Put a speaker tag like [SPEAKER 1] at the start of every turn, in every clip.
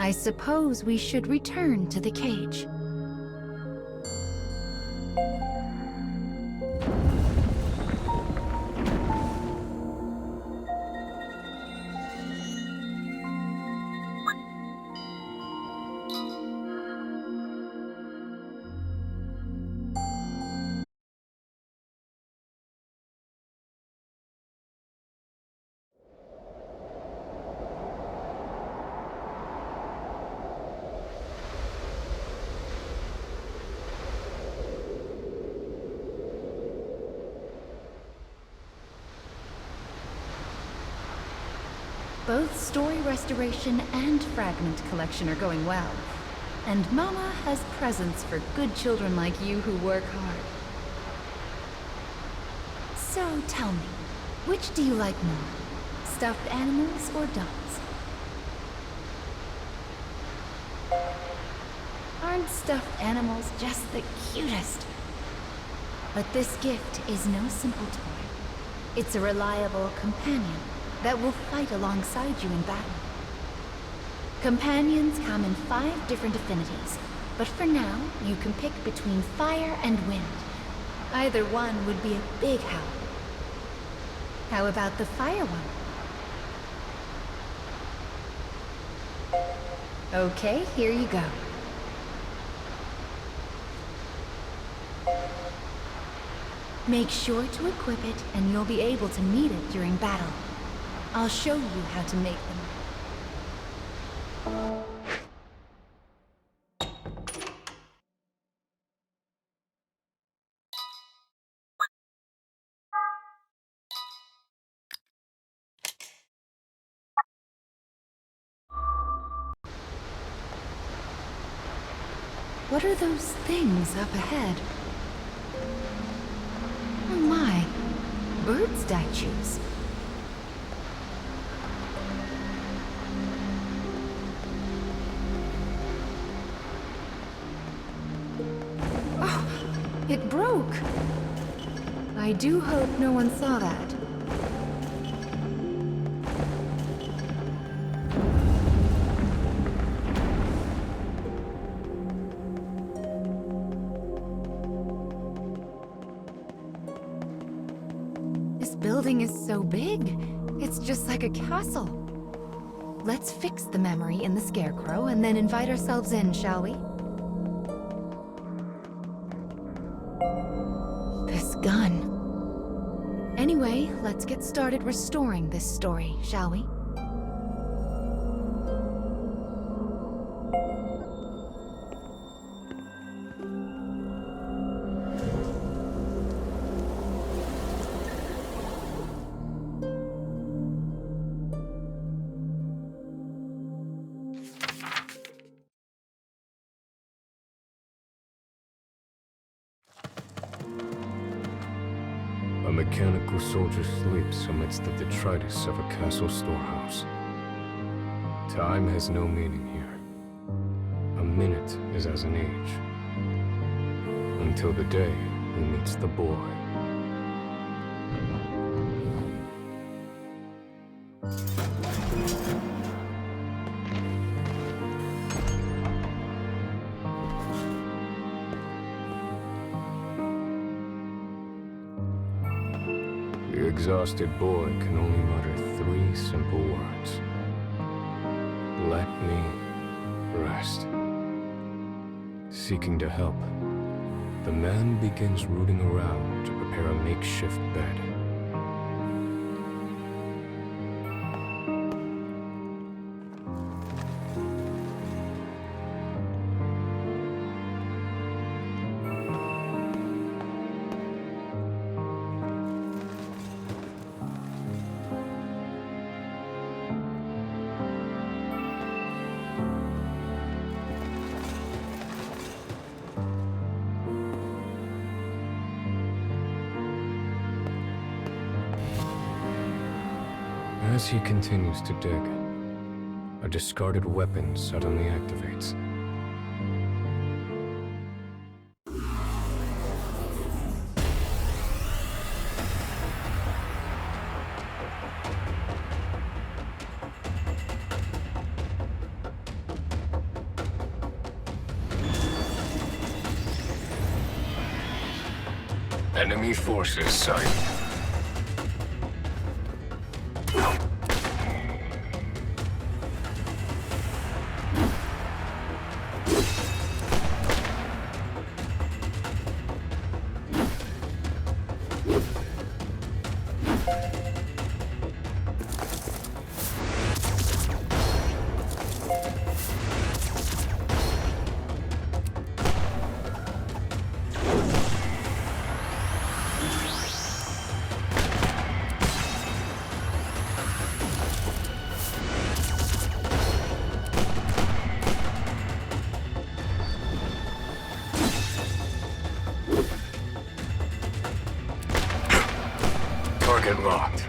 [SPEAKER 1] I suppose we should return to the cage. Both story restoration and fragment collection are going well. And Mama has presents for good children like you who work hard. So tell me, which do you like more? Stuffed animals or dolls? Aren't stuffed animals just the cutest? But this gift is no simple toy. It's a reliable companion that will fight alongside you in battle. Companions come in 5 different affinities, but for now, you can pick between fire and wind. Either one would be a big help. How about the fire one? Okay, here you go. Make sure to equip it, and you'll be able to meet it during battle. I'll show you how to make them. What are those things up ahead? Oh my, bird statues. It broke! I do hope no one saw that. This building is so big. It's just like a castle. Let's fix the memory in the Scarecrow and then invite ourselves in, shall we? Gun. Anyway, let's get started restoring this story, shall we?
[SPEAKER 2] A mechanical soldier sleeps amidst the detritus of a castle storehouse. Time has no meaning here. A minute is as an age. Until the day he meets the boy. The exhausted boy can only mutter 3 simple words. Let me rest. Seeking to help, the man begins rooting around to prepare a makeshift bed. As he continues to dig, a discarded weapon suddenly activates. Enemy forces sighted. Target locked.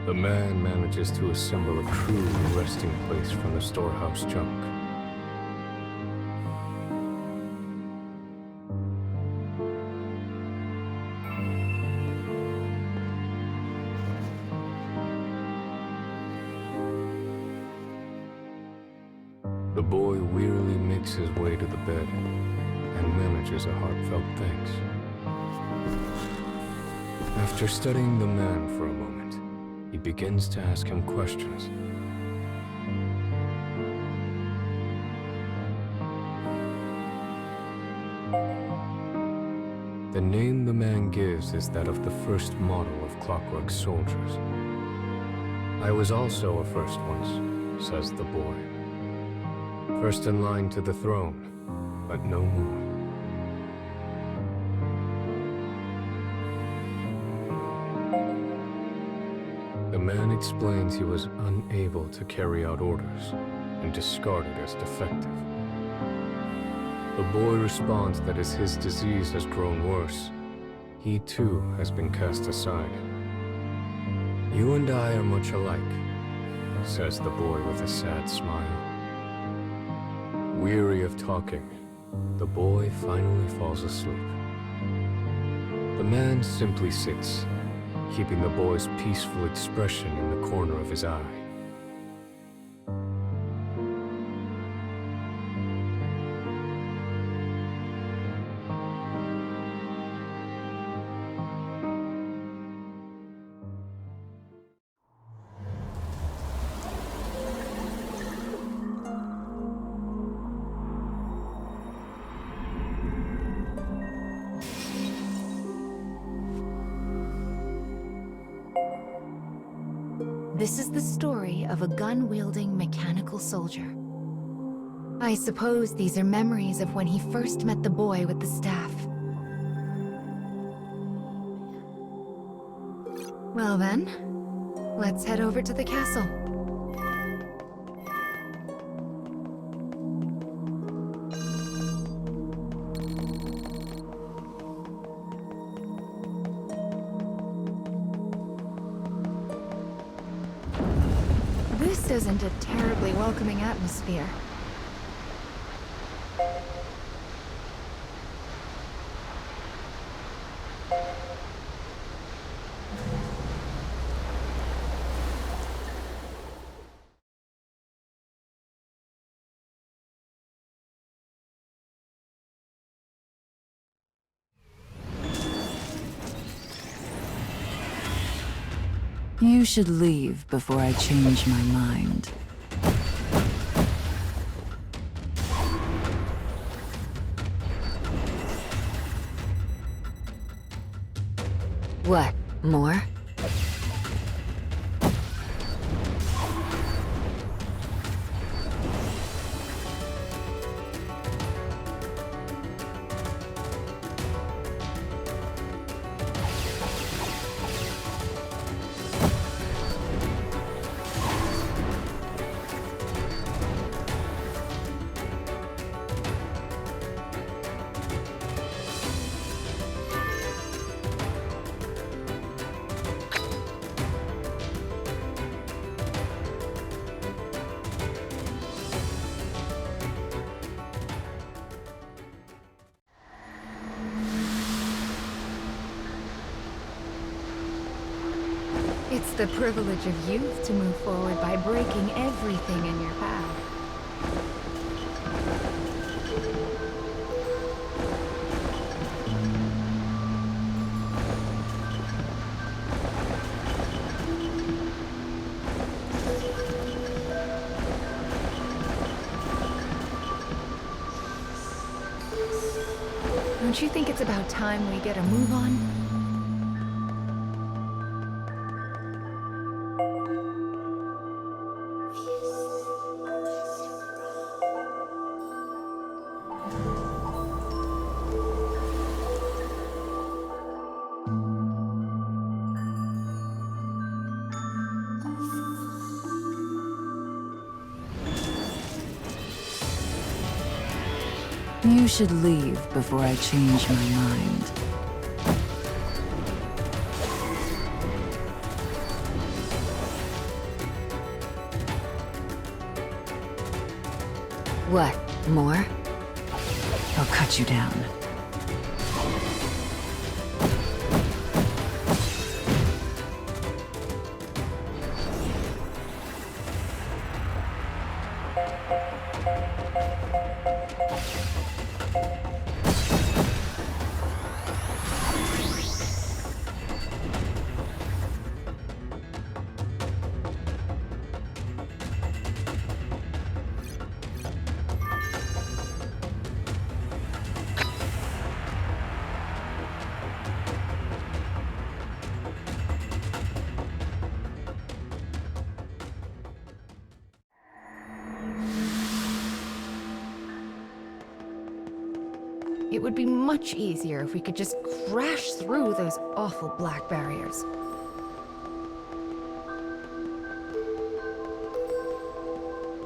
[SPEAKER 2] The man manages to assemble a crude resting place from the storehouse junk. The boy wearily makes his way to the bed and manages a heartfelt thanks. After studying the man for a moment, he begins to ask him questions. The name the man gives is that of the first model of Clockwork soldiers. I was also a first once, says the boy. First in line to the throne, but no more. The man explains he was unable to carry out orders and discarded as defective. The boy responds that as his disease has grown worse, he too has been cast aside. You and I are much alike, says the boy with a sad smile. Weary of talking, the boy finally falls asleep. The man simply sits, keeping the boy's peaceful expression in the corner of his eye.
[SPEAKER 1] This is the story of a gun-wielding mechanical soldier. I suppose these are memories of when he first met the boy with the staff. Well then, let's head over to the castle. This isn't a terribly welcoming atmosphere.
[SPEAKER 3] You should leave before I change my mind. What? More?
[SPEAKER 1] It's the privilege of youth to move forward by breaking everything in your path. Don't you think it's about time we get a move on?
[SPEAKER 3] You should leave before I change my mind. What? More? I'll cut you down.
[SPEAKER 1] It would be much easier if we could just crash through those awful black barriers.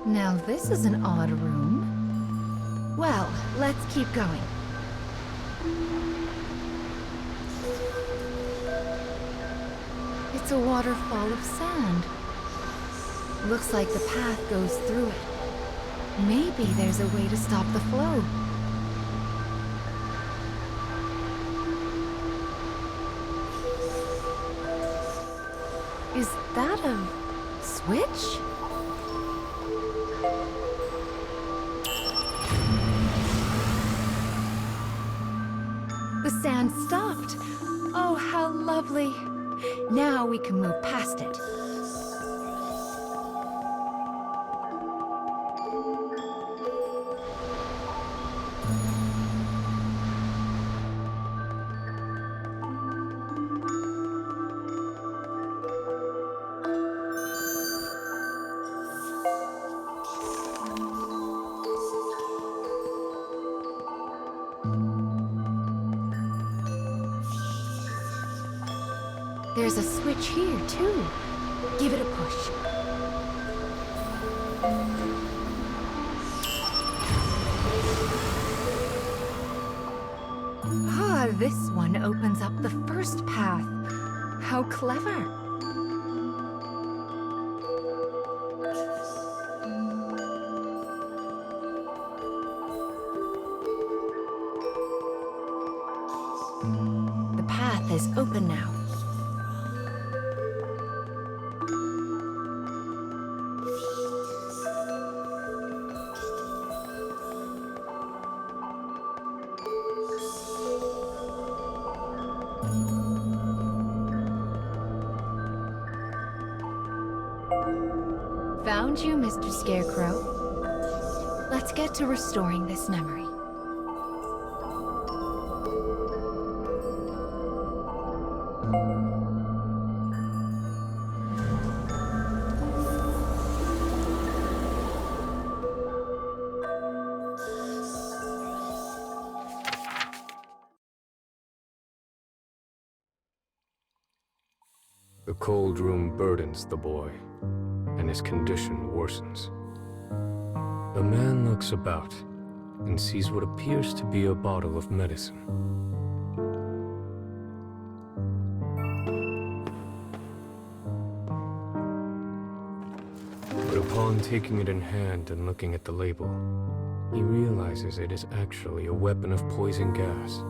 [SPEAKER 1] Now this is an odd room. Well, let's keep going. It's a waterfall of sand. Looks like the path goes through it. Maybe there's a way to stop the flow. Is that a switch? The sand stopped. Oh, how lovely. Now we can move past it. There's a switch here, too. Give it a push. Ah, this one opens up the first path. How clever. The path is open now. Found you, Mr. Scarecrow. Let's get to restoring this memory.
[SPEAKER 2] The cold room burdens the boy, and his condition worsens. The man looks about and sees what appears to be a bottle of medicine. But upon taking it in hand and looking at the label, he realizes it is actually a weapon of poison gas.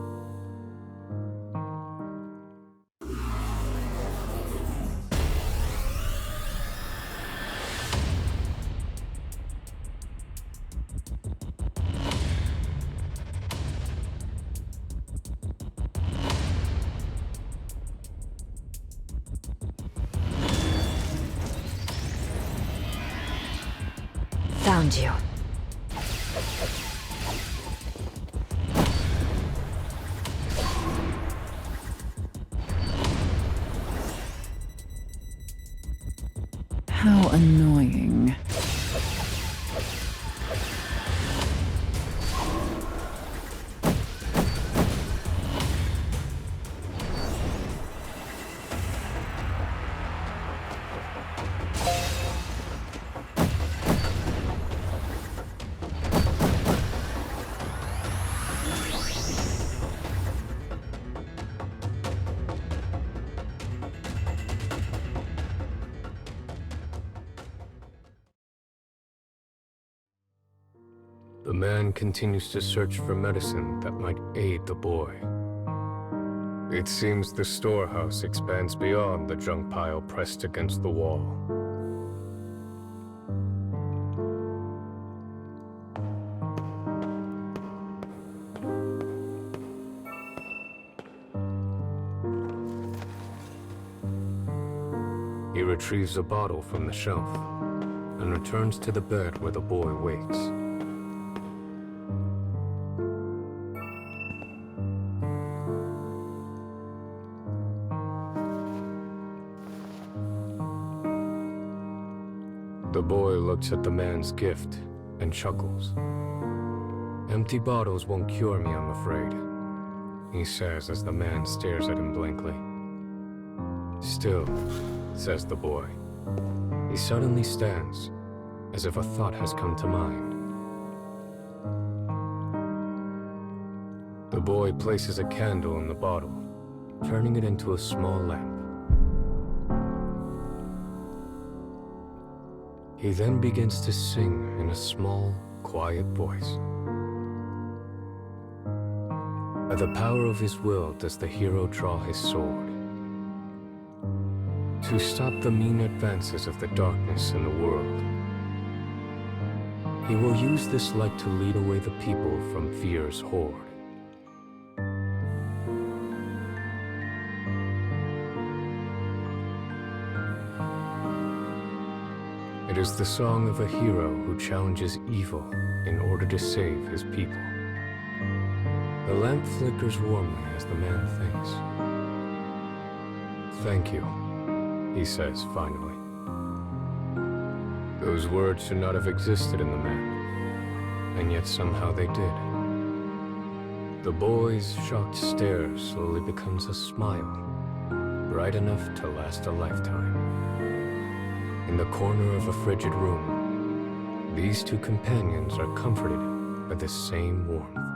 [SPEAKER 3] found you. How annoying.
[SPEAKER 2] The man continues to search for medicine that might aid the boy. It seems the storehouse expands beyond the junk pile pressed against the wall. He retrieves a bottle from the shelf and returns to the bed where the boy waits. The boy looks at the man's gift and chuckles. "Empty bottles won't cure me, I'm afraid," he says as the man stares at him blankly. "Still," says the boy. He suddenly stands, as if a thought has come to mind. The boy places a candle in the bottle, turning it into a small lamp. He then begins to sing in a small, quiet voice. By the power of his will does the hero draw his sword, to stop the mean advances of the darkness in the world. He will use this light to lead away the people from fear's horde. It is the song of a hero who challenges evil in order to save his people. The lamp flickers warmly as the man thinks. "Thank you," he says finally. Those words should not have existed in the man, and yet somehow they did. The boy's shocked stare slowly becomes a smile, bright enough to last a lifetime. In the corner of a frigid room, these two companions are comforted by the same warmth.